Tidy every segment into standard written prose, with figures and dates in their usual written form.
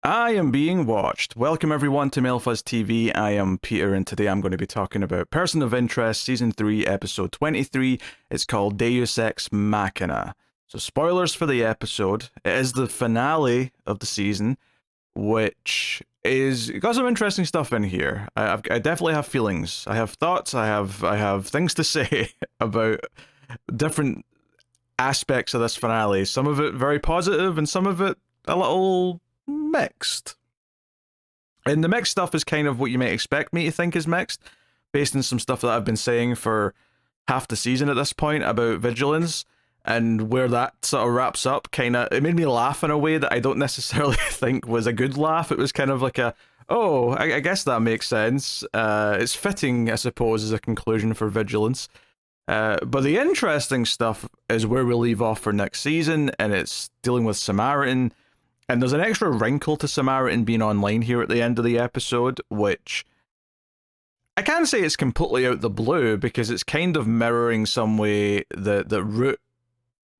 I am being watched. Welcome everyone to Melfuzz TV. I am Peter, and today I'm going to be talking about Person of Interest, Season 3, Episode 23. It's called Deus Ex Machina. So spoilers for the episode. It is the finale of the season, which is got some interesting stuff in here. I definitely have feelings. I have thoughts. I have things to say about different aspects of this finale. Some of it very positive, and some of it a little mixed. And the mixed stuff is kind of what you might expect me to think is mixed, based on some stuff that I've been saying for half the season at this point about vigilance, and where that sort of wraps up. Kind of, it made me laugh in a way that I don't necessarily think was a good laugh. It was kind of like a, oh, I guess that makes sense. It's fitting, I suppose, as a conclusion for vigilance. But the interesting stuff is where we leave off for next season, and it's dealing with Samaritan. And there's an extra wrinkle to Samaritan being online here at the end of the episode, which I can't say it's completely out the blue, because it's kind of mirroring some way the Root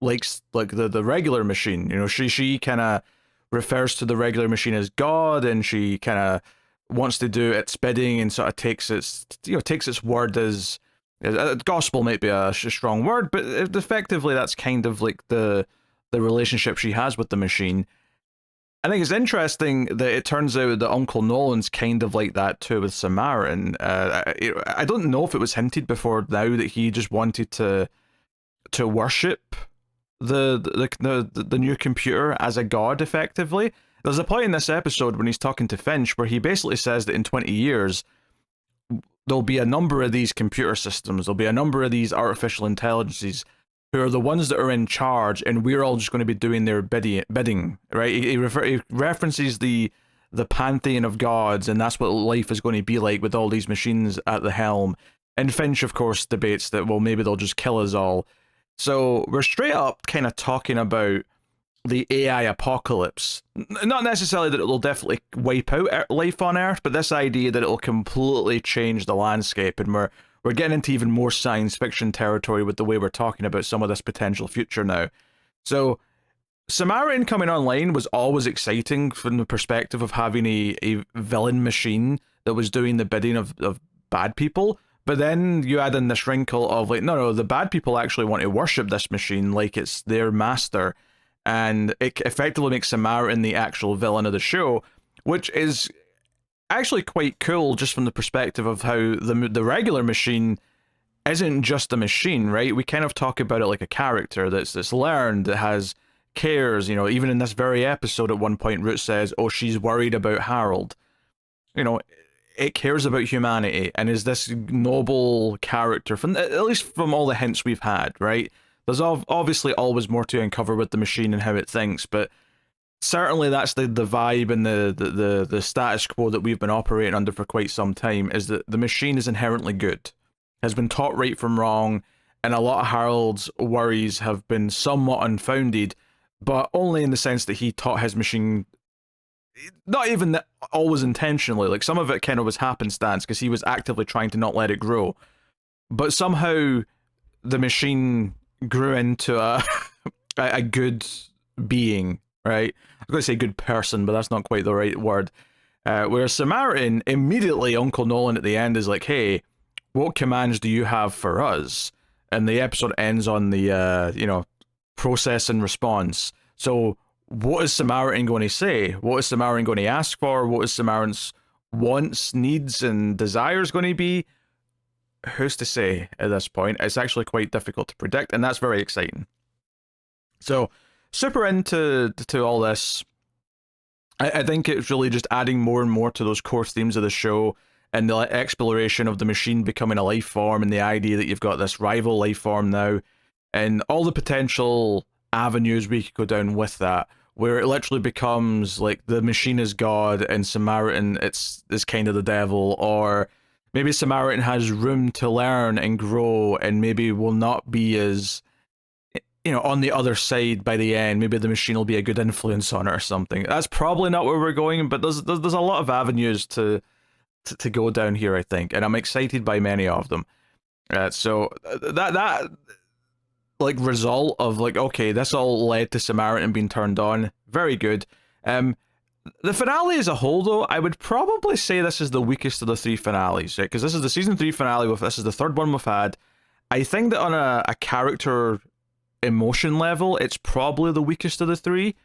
likes, like the regular machine. You know, she kind of refers to the regular machine as God, and she kind of wants to do its bidding, and sort of takes its word as gospel might be a strong word, but effectively that's kind of like the relationship she has with the machine. I think it's interesting that it turns out that Uncle Nolan's kind of like that too with Samaritan. I don't know if it was hinted before now that he just wanted to worship the new computer as a god, effectively. There's a point in this episode when he's talking to Finch where he basically says that in 20 years there'll be a number of these computer systems, there'll be a number of these artificial intelligences who are the ones that are in charge, and we're all just going to be doing their bidding, right? He references the pantheon of gods, and that's what life is going to be like with all these machines at the helm. And Finch, of course, debates that, well, maybe they'll just kill us all. So we're straight up kind of talking about the AI apocalypse. Not necessarily that it'll definitely wipe out life on Earth, but this idea that it'll completely change the landscape, and we're getting into even more science fiction territory with the way we're talking about some of this potential future now. So Samaritan coming online was always exciting from the perspective of having a villain machine that was doing the bidding of bad people. But then you add in this wrinkle of like, no, the bad people actually want to worship this machine like it's their master. And it effectively makes Samaritan the actual villain of the show, which is actually quite cool just from the perspective of how the regular machine isn't just a machine, right? We kind of talk about it like a character that's learned, that has cares. You know, even in this very episode at one point, Root says, oh, she's worried about Harold. You know, it cares about humanity and is this noble character, from at least from all the hints we've had, right? There's obviously always more to uncover with the machine and how it thinks, but certainly that's the vibe and the status quo that we've been operating under for quite some time, is that the machine is inherently good, has been taught right from wrong, and a lot of Harold's worries have been somewhat unfounded, but only in the sense that he taught his machine, not even that always intentionally, like some of it kind of was happenstance because he was actively trying to not let it grow, but somehow the machine grew into a good being, right? I was going to say good person, but that's not quite the right word. Whereas Samaritan, immediately Uncle Nolan at the end is like, hey, what commands do you have for us? And the episode ends on the, process and response. So what is Samaritan going to say? What is Samaritan going to ask for? What is Samaritan's wants, needs, and desires going to be? Who's to say at this point? It's actually quite difficult to predict, and that's very exciting. So, super into all this. I think it's really just adding more and more to those core themes of the show, and the exploration of the machine becoming a life form, and the idea that you've got this rival life form now, and all the potential avenues we could go down with that, where it literally becomes like the machine is God and Samaritan is kind of the devil, or maybe Samaritan has room to learn and grow, and maybe will not be as, on the other side by the end. Maybe the machine will be a good influence on it or something. That's probably not where we're going, but there's a lot of avenues to go down here, I think, and I'm excited by many of them. So that like result of like, okay, this all led to Samaritan being turned on. Very good. The finale as a whole, though, I would probably say this is the weakest of the three finales, right? Because this is the season 3 finale. This is the third one we've had. I think that on a character emotion level, it's probably the weakest of the three.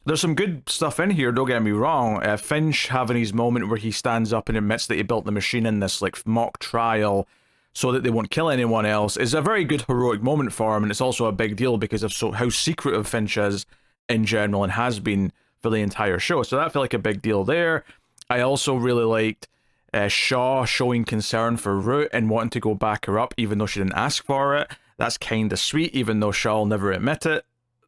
There's some good stuff in here, don't get me wrong. Finch having his moment where he stands up and admits that he built the machine in this like mock trial so that they won't kill anyone else is a very good heroic moment for him, and it's also a big deal because of how secretive Finch is in general and has been for the entire show. So that felt like a big deal there. I also really liked Shaw showing concern for Root and wanting to go back her up even though she didn't ask for it. That's kind of sweet, even though Shaw will never admit it.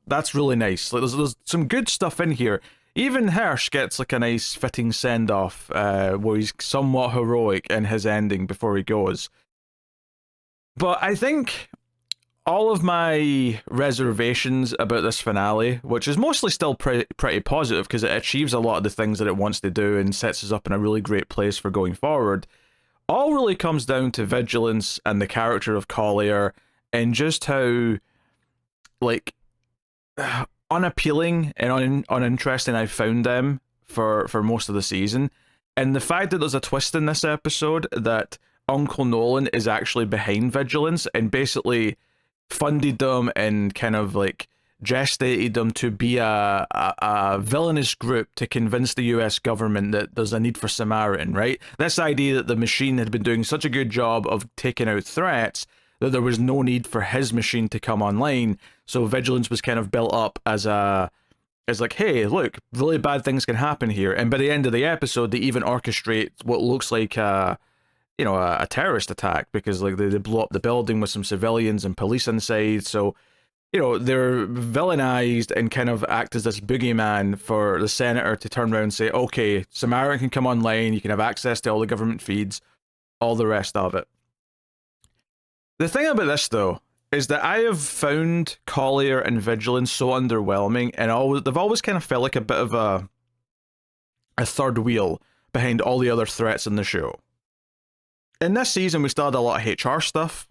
That's really nice. Like, there's some good stuff in here. Even Hirsch gets like a nice fitting send-off where he's somewhat heroic in his ending before he goes. But I think all of my reservations about this finale, which is mostly still pretty positive because it achieves a lot of the things that it wants to do and sets us up in a really great place for going forward, all really comes down to Vigilance and the character of Collier and just how, like, unappealing and uninteresting I found them for most of the season. And the fact that there's a twist in this episode that Uncle Nolan is actually behind Vigilance and basically funded them and kind of like gestated them to be a villainous group to convince the US government that there's a need for Samaritan, right? This idea that the machine had been doing such a good job of taking out threats that there was no need for his machine to come online. So Vigilance was kind of built up as like, hey, look, really bad things can happen here. And by the end of the episode, they even orchestrate what looks like a terrorist attack because like they blow up the building with some civilians and police inside. So, they're villainized and kind of act as this boogeyman for the senator to turn around and say, okay, Samaritan can come online, you can have access to all the government feeds, all the rest of it. The thing about this, though, is that I have found Collier and Vigilance so underwhelming, and they've always kind of felt like a bit of a third wheel behind all the other threats in the show. In this season, we still had a lot of HR stuff,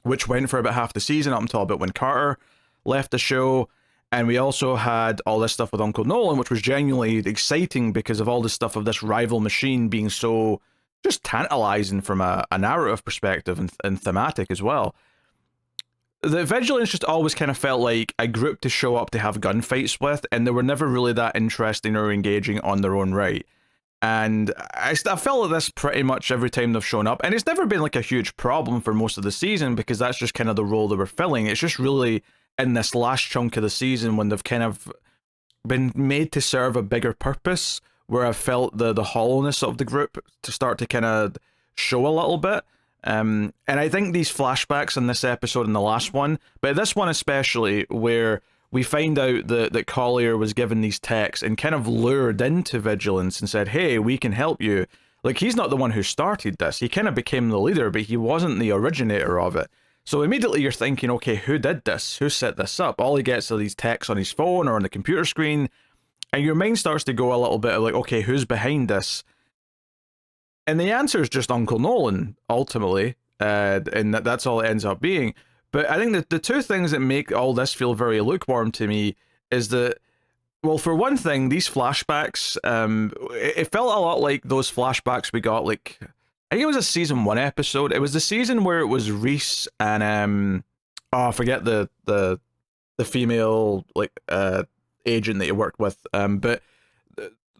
which went for about half the season, up until about when Carter left the show. And we also had all this stuff with Uncle Nolan, which was genuinely exciting because of all this stuff of this rival machine being so just tantalizing from a narrative perspective and thematic as well. The Vigilance just always kind of felt like a group to show up to have gunfights with, and they were never really that interesting or engaging on their own right. And I felt like this pretty much every time they've shown up, and it's never been like a huge problem for most of the season because that's just kind of the role they were filling. It's just really in this last chunk of the season when they've kind of been made to serve a bigger purpose, where I felt the hollowness of the group to start to kind of show a little bit. And I think these flashbacks in this episode and the last one, but this one especially, where we find out that Collier was given these texts and kind of lured into Vigilance and said, hey, we can help you. Like, he's not the one who started this. He kind of became the leader, but he wasn't the originator of it. So immediately you're thinking, okay, who did this? Who set this up? All he gets are these texts on his phone or on the computer screen. And your mind starts to go a little bit like, okay, who's behind this? And the answer is just Uncle Nolan, ultimately. And that's all it ends up being. But I think that the two things that make all this feel very lukewarm to me is that, well, for one thing, these flashbacks, it felt a lot like those flashbacks we got, like, I think it was a season 1 episode. It was the season where it was Reese and, I forget the female, like, agent that he worked with. But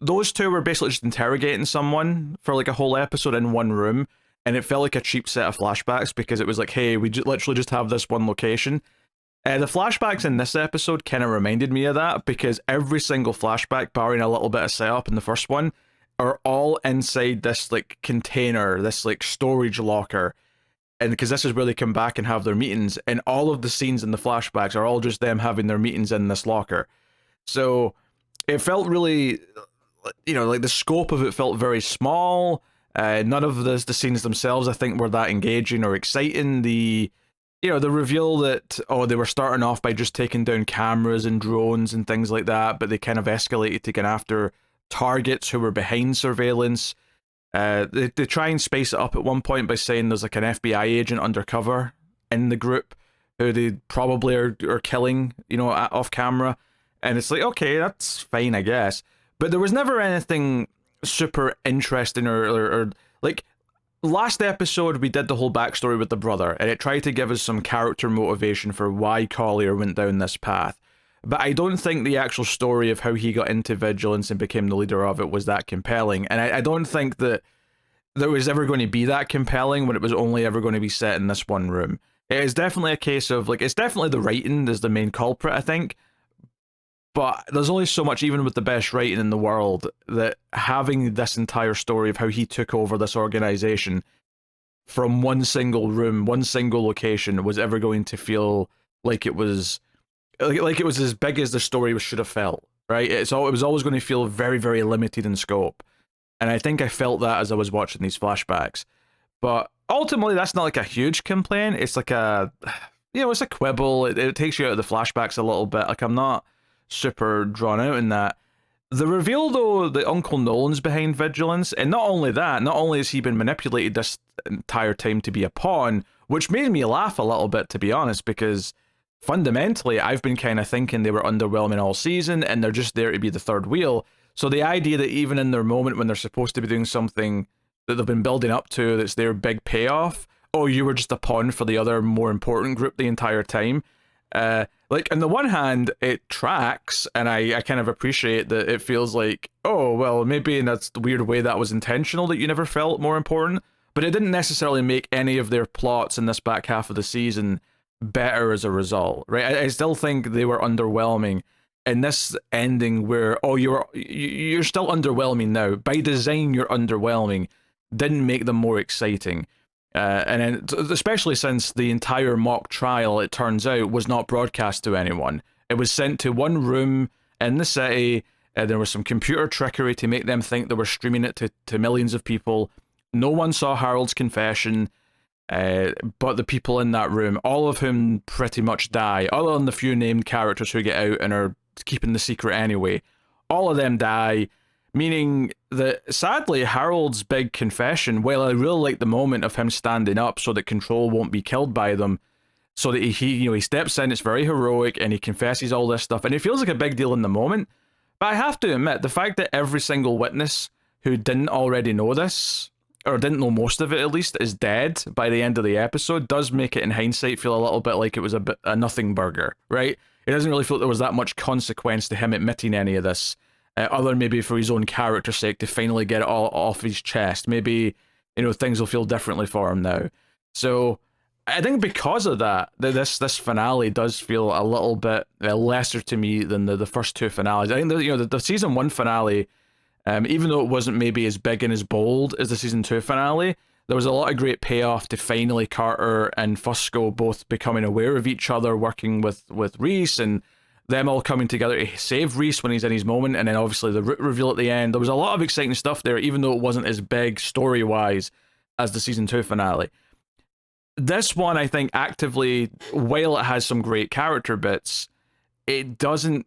those two were basically just interrogating someone for, like, a whole episode in one room. And it felt like a cheap set of flashbacks because it was like, hey, we literally just have this one location. The flashbacks in this episode kind of reminded me of that because every single flashback, barring a little bit of setup in the first one, are all inside this like container, this like storage locker. And because this is where they come back and have their meetings, and all of the scenes in the flashbacks are all just them having their meetings in this locker. So it felt really, like the scope of it felt very small. None of the scenes themselves, I think, were that engaging or exciting. The reveal that, they were starting off by just taking down cameras and drones and things like that, but they kind of escalated to get after targets who were behind surveillance. They try and spice it up at one point by saying there's like an FBI agent undercover in the group who they probably are killing, off camera. And it's like, okay, that's fine, I guess. but there was never anything super interesting or like last episode we did the whole backstory with the brother, and it tried to give us some character motivation for why Collier went down this path. But I don't think the actual story of how he got into vigilance and became the leader of it was that compelling, and I don't think that there was ever going to be that compelling when it was only ever going to be set in this one room. It is definitely a case of, like, it's definitely the writing is the main culprit, I think. But there's only so much, even with the best writing in the world, that having this entire story of how he took over this organization from one single room, one single location, was ever going to feel like it was like it was as big as the story should have felt, right? It was always going to feel very, very limited in scope. And I think I felt that as I was watching these flashbacks. But ultimately, that's not like a huge complaint. It's like it's a quibble. It takes you out of the flashbacks a little bit. Like, I'm not super drawn out in that. The reveal, though, that Uncle Nolan's behind vigilance, and not only that, not only has he been manipulated this entire time to be a pawn, which made me laugh a little bit, to be honest, because fundamentally, I've been kind of thinking they were underwhelming all season, and they're just there to be the third wheel. So the idea that even in their moment when they're supposed to be doing something that they've been building up to, that's their big payoff, oh, you were just a pawn for the other more important group the entire time. Like, on the one hand, it tracks, and I kind of appreciate that it feels like, oh, well, maybe in that weird way that was intentional, that you never felt more important, but it didn't necessarily make any of their plots in this back half of the season better as a result, right? I still think they were underwhelming. And this ending where, oh, you're still underwhelming now. By design, you're underwhelming. Didn't make them more exciting. And then, especially since the entire mock trial, it turns out, was not broadcast to anyone. It was sent to one room in the city. There was some computer trickery to make them think they were streaming it to millions of people. No one saw Harold's confession, but the people in that room, all of whom pretty much die, other than the few named characters who get out and are keeping the secret anyway. All of them die, meaning that, sadly, Harold's big confession, while I really like the moment of him standing up so that Control won't be killed by them, so that he steps in, it's very heroic, and he confesses all this stuff, and it feels like a big deal in the moment. But I have to admit, the fact that every single witness who didn't already know this, or didn't know most of it at least, is dead by the end of the episode, does make it in hindsight feel a little bit like it was a nothing burger, right? It doesn't really feel like there was that much consequence to him admitting any of this, other than maybe for his own character's sake, to finally get it all off his chest. Maybe, things will feel differently for him now. So I think because of that, this finale does feel a little bit lesser to me than the first two finales. I think the season 1 finale, even though it wasn't maybe as big and as bold as the season 2 finale, there was a lot of great payoff to finally Carter and Fusco both becoming aware of each other, working with Reese, and them all coming together to save Reese when he's in his moment, and then obviously the root reveal at the end. There was a lot of exciting stuff there, even though it wasn't as big story-wise as the season 2 finale. This one, I think, actively, while it has some great character bits, it doesn't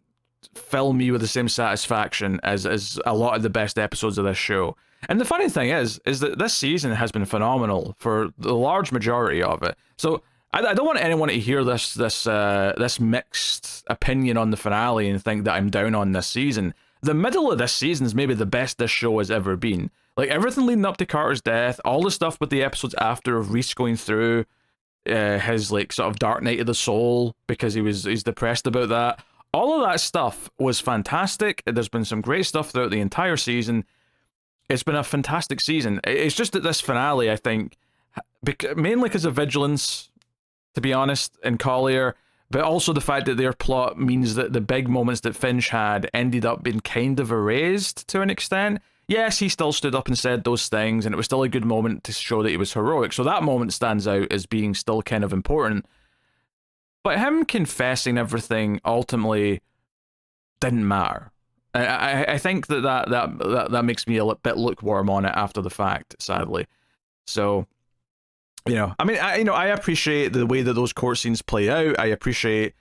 fill me with the same satisfaction as a lot of the best episodes of this show. And the funny thing is that this season has been phenomenal for the large majority of it. So I don't want anyone to hear this mixed opinion on the finale and think that I'm down on this season. The middle of this season is maybe the best this show has ever been. Like, everything leading up to Carter's death, all the stuff with the episodes after of Reese going through his, like, sort of dark night of the soul because he's depressed about that. All of that stuff was fantastic. There's been some great stuff throughout the entire season. It's been a fantastic season. It's just that this finale, I think, mainly because of vigilance, to be honest, and Collier, but also the fact that their plot means that the big moments that Finch had ended up being kind of erased to an extent. Yes, he still stood up and said those things, and it was still a good moment to show that he was heroic, so that moment stands out as being still kind of important. But him confessing everything ultimately didn't matter. I think that makes me a bit lukewarm on it after the fact, sadly. So, I appreciate the way that those court scenes play out. I appreciate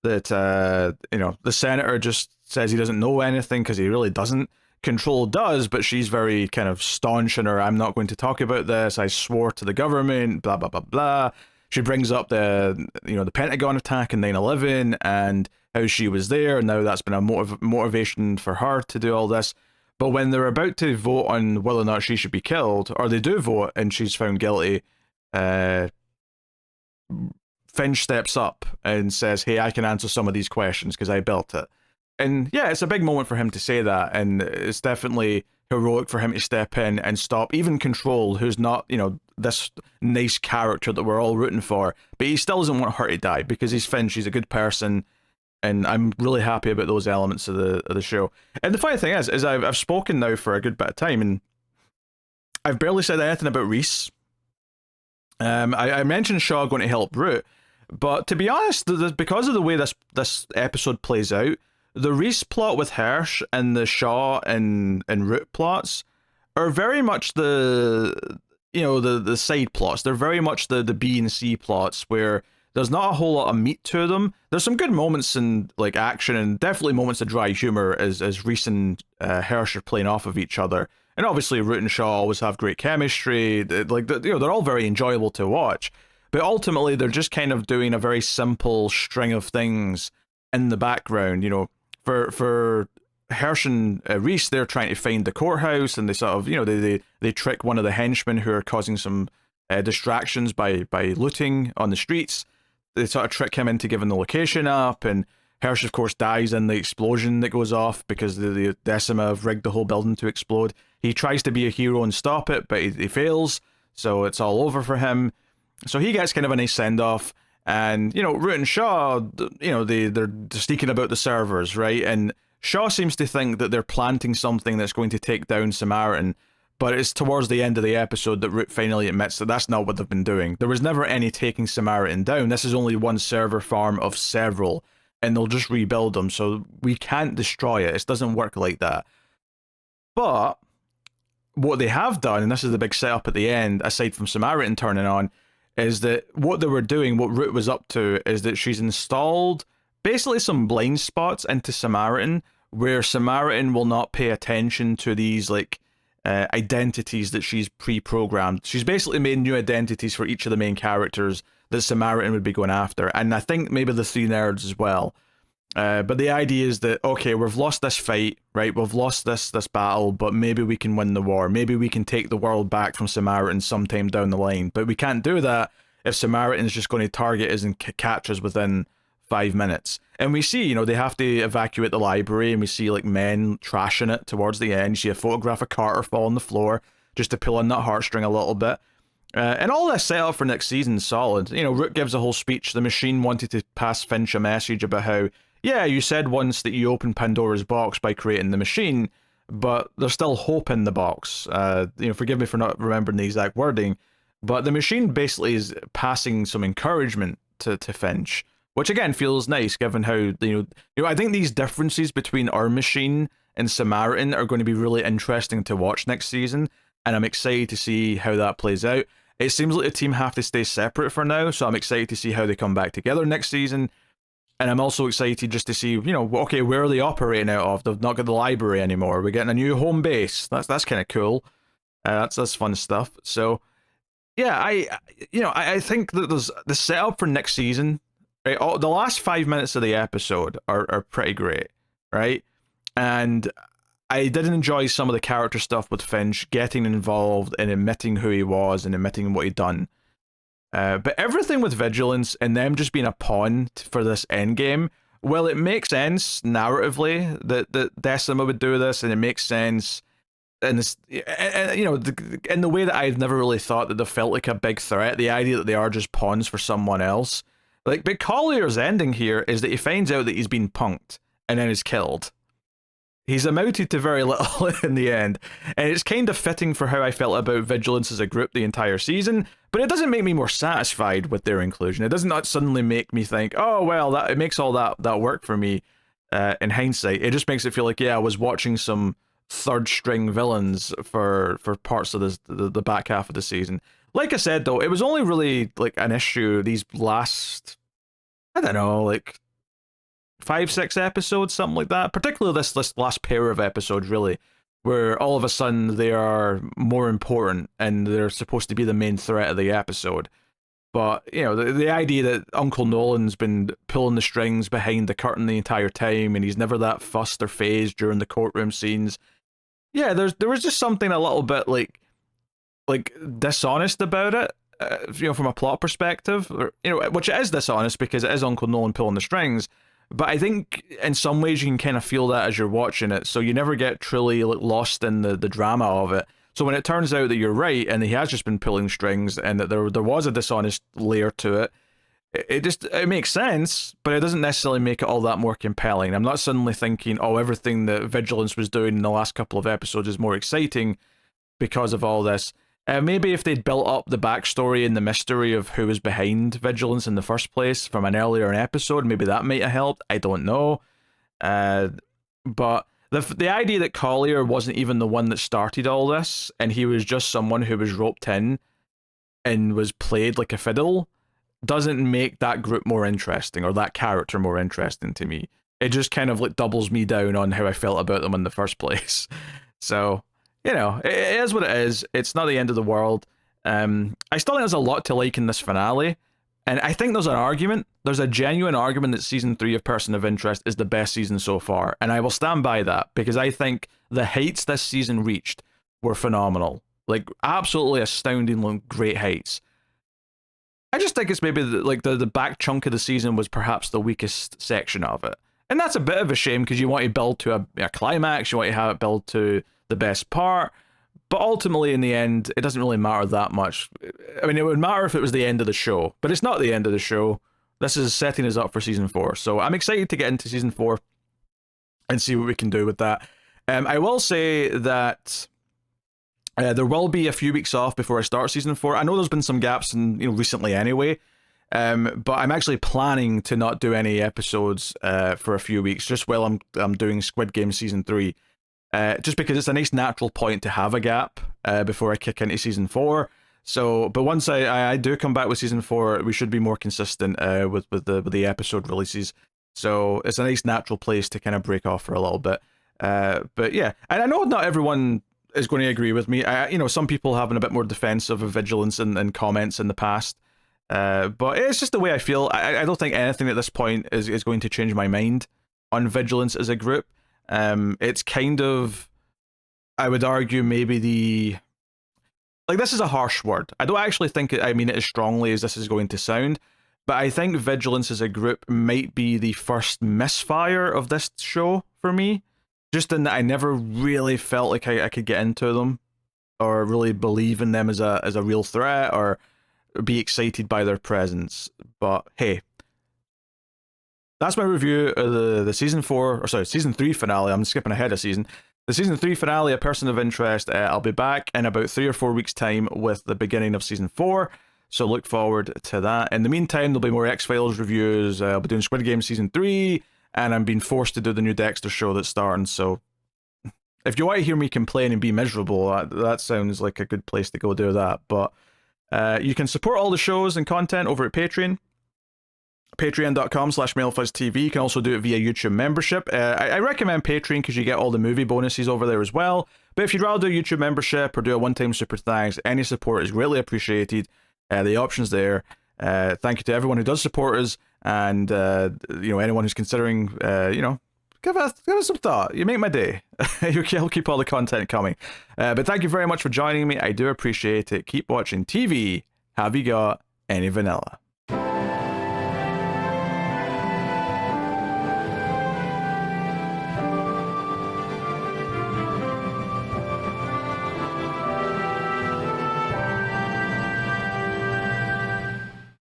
that, the senator just says he doesn't know anything because he really doesn't. Control does, but she's very kind of staunch in her, I'm not going to talk about this, I swore to the government, blah, blah, blah, blah. she brings up the Pentagon attack in 9/11 and how she was there, and now that's been a motivation for her to do all this. But when they're about to vote on whether or not she should be killed, or they do vote and she's found guilty, Finch steps up and says, "Hey, I can answer some of these questions because I built it." And yeah, it's a big moment for him to say that, and it's definitely heroic for him to step in and stop even Control, who's not, this nice character that we're all rooting for, but he still doesn't want her to die because he's Finch, he's a good person, and I'm really happy about those elements of the show. And the funny thing is I've spoken now for a good bit of time, and I've barely said anything about Reese. I mentioned Shaw going to help Root, but to be honest, because of the way this episode plays out, the Reese plot with Hirsch and the Shaw and Root plots are very much the side plots. They're very much the B and C plots where there's not a whole lot of meat to them. There's some good moments in like action and definitely moments of dry humor as Reese and Hirsch are playing off of each other. And obviously Root and Shaw always have great chemistry. They're all very enjoyable to watch. But ultimately they're just kind of doing a very simple string of things in the background, For Hirsch and Reese, they're trying to find the courthouse, and they sort of, they trick one of the henchmen who are causing some distractions by looting on the streets. They sort of trick him into giving the location up, and Hirsch, of course, dies in the explosion that goes off because the Decima have rigged the whole building to explode. He tries to be a hero and stop it, but he fails, so it's all over for him. So he gets kind of a nice send-off. And, Root and Shaw, they're sneaking about the servers, right? And Shaw seems to think that they're planting something that's going to take down Samaritan, but it's towards the end of the episode that Root finally admits that that's not what they've been doing. There was never any taking Samaritan down. This is only one server farm of several, and they'll just rebuild them, so we can't destroy it. It doesn't work like that. But what they have done, and this is the big setup at the end, aside from Samaritan turning on, is that what they were doing, what Root was up to, is that she's installed basically some blind spots into Samaritan, where Samaritan will not pay attention to these identities that she's pre-programmed. She's basically made new identities for each of the main characters that Samaritan would be going after, and I think maybe the three nerds as well. But the idea is that, okay, we've lost this fight, right? We've lost this battle, but maybe we can win the war. Maybe we can take the world back from Samaritan sometime down the line. But we can't do that if Samaritan's just going to target us and catch us within 5 minutes. And we see, they have to evacuate the library, and we see men trashing it towards the end. You see a photograph of Carter fall on the floor just to pull on that heartstring a little bit. And all this setup for next season's solid. Root gives a whole speech. The Machine wanted to pass Finch a message about how, yeah, you said once that you opened Pandora's box by creating the Machine, but there's still hope in the box. Forgive me for not remembering the exact wording, but the Machine basically is passing some encouragement to Finch, which again feels nice given how, I think these differences between our Machine and Samaritan are going to be really interesting to watch next season, and I'm excited to see how that plays out. It seems like the team have to stay separate for now, so I'm excited to see how they come back together next season. And I'm also excited just to see, okay, where are they operating out of? They've not got the library anymore. We're getting a new home base. That's kind of cool. That's fun stuff. So, yeah, I think that there's the setup for next season. Right, the last 5 minutes of the episode are pretty great, right? And I did enjoy some of the character stuff with Finch getting involved and admitting who he was and admitting what he'd done. But everything with Vigilance and them just being a pawn for this endgame, well, it makes sense narratively that Decima would do this, and it makes sense in this, in the way that I've never really thought that they felt like a big threat. The idea that they are just pawns for someone else. But Collier's ending here is that he finds out that he's been punked and then is killed. He's amounted to very little in the end, and it's kind of fitting for how I felt about Vigilance as a group the entire season, but it doesn't make me more satisfied with their inclusion. It does not suddenly make me think, oh, well, it makes all that work for me in hindsight. It just makes it feel like, yeah, I was watching some third-string villains for parts of the back half of the season. Like I said, though, it was only really an issue these last, I don't know, 5-6 episodes, something like that. Particularly this last pair of episodes, really, where all of a sudden they are more important and they're supposed to be the main threat of the episode. But, you know, the idea that Uncle Nolan's been pulling the strings behind the curtain the entire time and he's never that fussed or phased during the courtroom scenes. Yeah, there was just something a little bit like dishonest about it, you know, from a plot perspective, or, you know, which it is dishonest because it is Uncle Nolan pulling the strings. But I think in some ways you can kind of feel that as you're watching it, so you never get truly like lost in the drama of it. So when it turns out that you're right and he has just been pulling strings and that there was a dishonest layer to it, it makes sense, but it doesn't necessarily make it all that more compelling. I'm not suddenly thinking, oh, everything that Vigilance was doing in the last couple of episodes is more exciting because of all this. Maybe if they'd built up the backstory and the mystery of who was behind Vigilance in the first place from an earlier episode, maybe that might have helped. I don't know. But the idea that Collier wasn't even the one that started all this, and he was just someone who was roped in and was played like a fiddle, doesn't make that group more interesting or that character more interesting to me. It just kind of like doubles me down on how I felt about them in the first place. So, you know, it is what it is. It's not the end of the world. I still think there's a lot to like in this finale. And I think there's an argument. There's a genuine argument that season 3 of Person of Interest is the best season so far. And I will stand by that because I think the heights this season reached were phenomenal. Like, absolutely astoundingly great heights. I just think it's maybe the back chunk of the season was perhaps the weakest section of it. And that's a bit of a shame because you want to build to a climax, you want to have it build to the best part. But ultimately, in the end, it doesn't really matter that much. I mean, it would matter if it was the end of the show, but it's not the end of the show. This is setting us up for season 4. So I'm excited to get into season 4 and see what we can do with that. I will say that there will be a few weeks off before I start season 4. I know there's been some gaps recently anyway, but I'm actually planning to not do any episodes for a few weeks, just while I'm doing Squid Game season 3. Just because it's a nice natural point to have a gap before I kick into season 4. So, but once I do come back with season 4, we should be more consistent with the episode releases. So it's a nice natural place to kind of break off for a little bit. But yeah, and I know not everyone is going to agree with me. Some people having a bit more defensive of Vigilance in comments in the past. But it's just the way I feel. I don't think anything at this point is going to change my mind on Vigilance as a group. It's kind of, I would argue, maybe this is a harsh word. I don't actually think I mean it as strongly as this is going to sound, but I think Vigilance as a group might be the first misfire of this show for me, just in that I never really felt like I could get into them or really believe in them as a real threat or be excited by their presence. But hey, that's my review of the season 3 finale. I'm skipping ahead a season. The season 3 finale, A Person of Interest. I'll be back in about 3 or 4 weeks' time with the beginning of season 4. So look forward to that. In the meantime, there'll be more X-Files reviews. I'll be doing Squid Game season 3, and I'm being forced to do the new Dexter show that's starting. So if you want to hear me complain and be miserable, that sounds like a good place to go do that. But you can support all the shows and content over at Patreon. Patreon.com/MailFuzzTV. You can also do it via YouTube membership. I recommend Patreon because you get all the movie bonuses over there as well. But if you'd rather do YouTube membership or do a one-time super thanks, any support is greatly appreciated. The options there. Thank you to everyone who does support us, and anyone who's considering, give us some thought. You make my day. You'll keep all the content coming. But thank you very much for joining me. I do appreciate it. Keep watching TV. Have you got any vanilla?